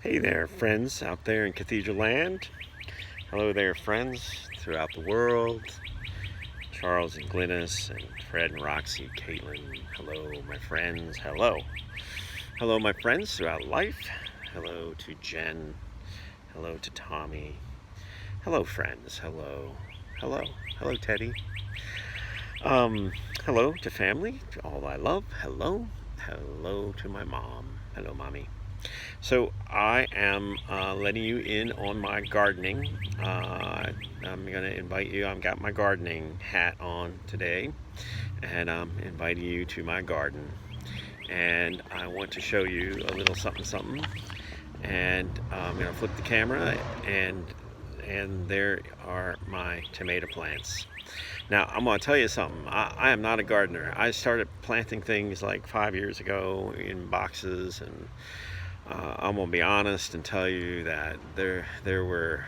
Hey there, friends out there in Cathedral Land. Hello there, friends throughout the world. Charles and Glynis and Fred and Roxy, Caitlin. Hello, my friends. Hello. Hello, my friends throughout life. Hello to Jen. Hello to Tommy. Hello, friends. Hello. Hello. Hello, Teddy. Um, Hello to family, to all I love. Hello. Hello to my mom. Hello, mommy. So I am letting you in on my gardening. I'm going to invite you. I've got my gardening hat on today, and I'm inviting you to my garden. And I want to show you a little something, something. And I'm going to flip the camera, and there are my tomato plants. Now I'm going to tell you something. I am not a gardener. I started planting things like 5 years ago in boxes, and I'm gonna be honest and tell you that there were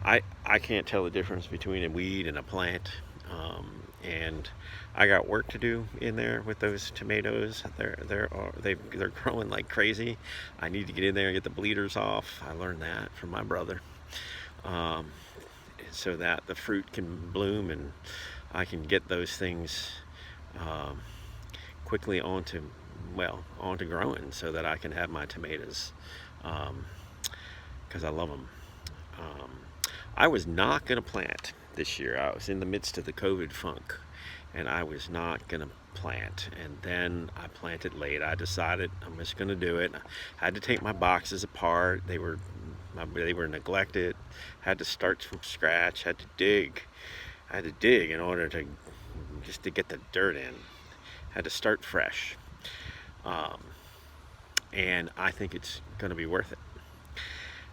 I can't tell the difference between a weed and a plant, and I got work to do in there with those tomatoes. They're growing like crazy. I need to get in there and get the bleeders off. I learned that from my brother, um, so that the fruit can bloom and I can get those things um, quickly onto growing so that I can have my tomatoes, because I love them. Um, I was not going to plant this year. I was in the midst of the COVID funk, and I was not going to plant. And then I planted late. I decided I'm just going to do it. I had to take my boxes apart. They were neglected. Had to start from scratch. Had to dig. I had to dig in order to just to get the dirt in. Had to start fresh. Um, and I think it's going to be worth it.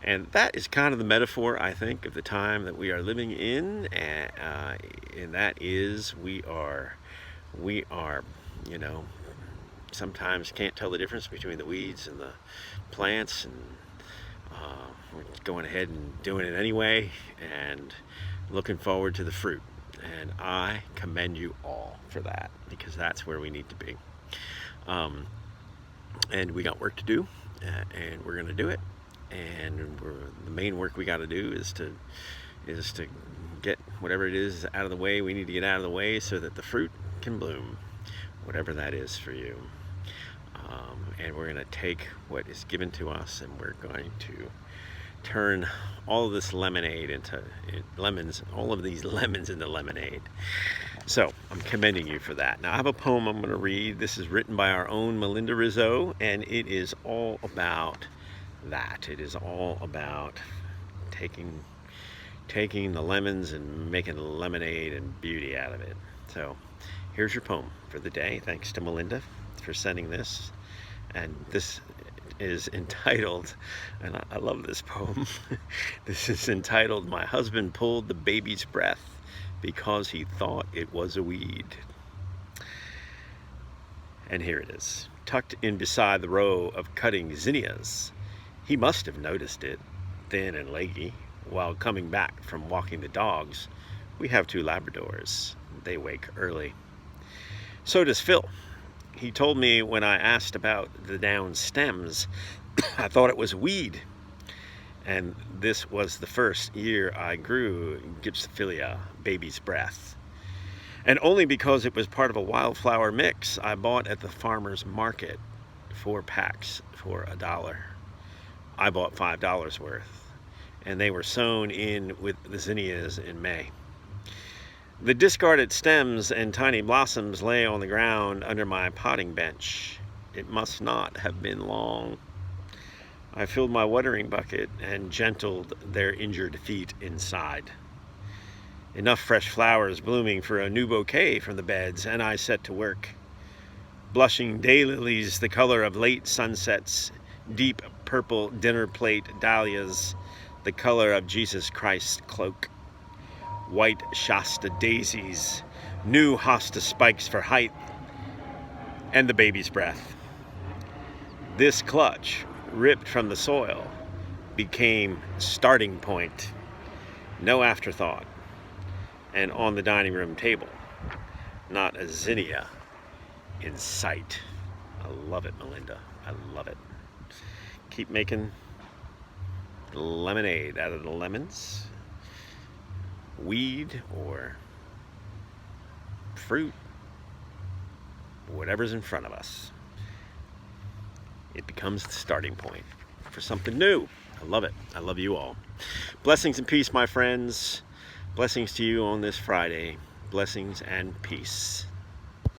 And that is kind of the metaphor, I think, of the time that we are living in, and that is we are, you know, sometimes can't tell the difference between the weeds and the plants, and we're going ahead and doing it anyway, and looking forward to the fruit. And I commend you all for that, because that's where we need to be. Um, and we got work to do, and we're going to do it. And the main work we got to do is to get whatever it is out of the way. We need to get out of the way so that the fruit can bloom, whatever that is for you. And we're going to take what is given to us, and we're going to turn all of this lemonade into lemons, all of these lemons into lemonade. So I'm commending you for that. Now I have a poem I'm going to read. This is written by our own Melinda Rizzo, and it is all about that. It is all about taking the lemons and making lemonade and beauty out of it. So here's your poem for the day. Thanks to Melinda for sending this. And this is entitled, and I love this poem. This is entitled, "My Husband Pulled the Baby's Breath Because He Thought It Was a Weed." And here it is. Tucked in beside the row of cutting zinnias, he must have noticed it, thin and leggy. While coming back from walking the dogs, we have 2 Labradors. They wake early. So does Phil. He told me when I asked about the down stems, I thought it was weed. And this was the first year I grew Gypsophilia, baby's breath. And only because it was part of a wildflower mix I bought at the farmer's market, 4 packs for $1. I bought $5 worth, and they were sown in with the zinnias in May. The discarded stems and tiny blossoms lay on the ground under my potting bench. It must not have been long. I filled my watering bucket and gentled their injured feet inside. Enough fresh flowers blooming for a new bouquet from the beds, and I set to work. Blushing daylilies the color of late sunsets, deep purple dinner plate dahlias the color of Jesus Christ's cloak, white Shasta daisies, new hosta spikes for height, and the baby's breath. This clutch, ripped from the soil, became starting point. No afterthought. And on the dining room table, not a zinnia in sight. I love it, Melinda. I love it. Keep making lemonade out of the lemons, weed, or fruit, whatever's in front of us. It becomes the starting point for something new. I love it. I love you all. Blessings and peace, my friends. Blessings to you on this Friday. Blessings and peace.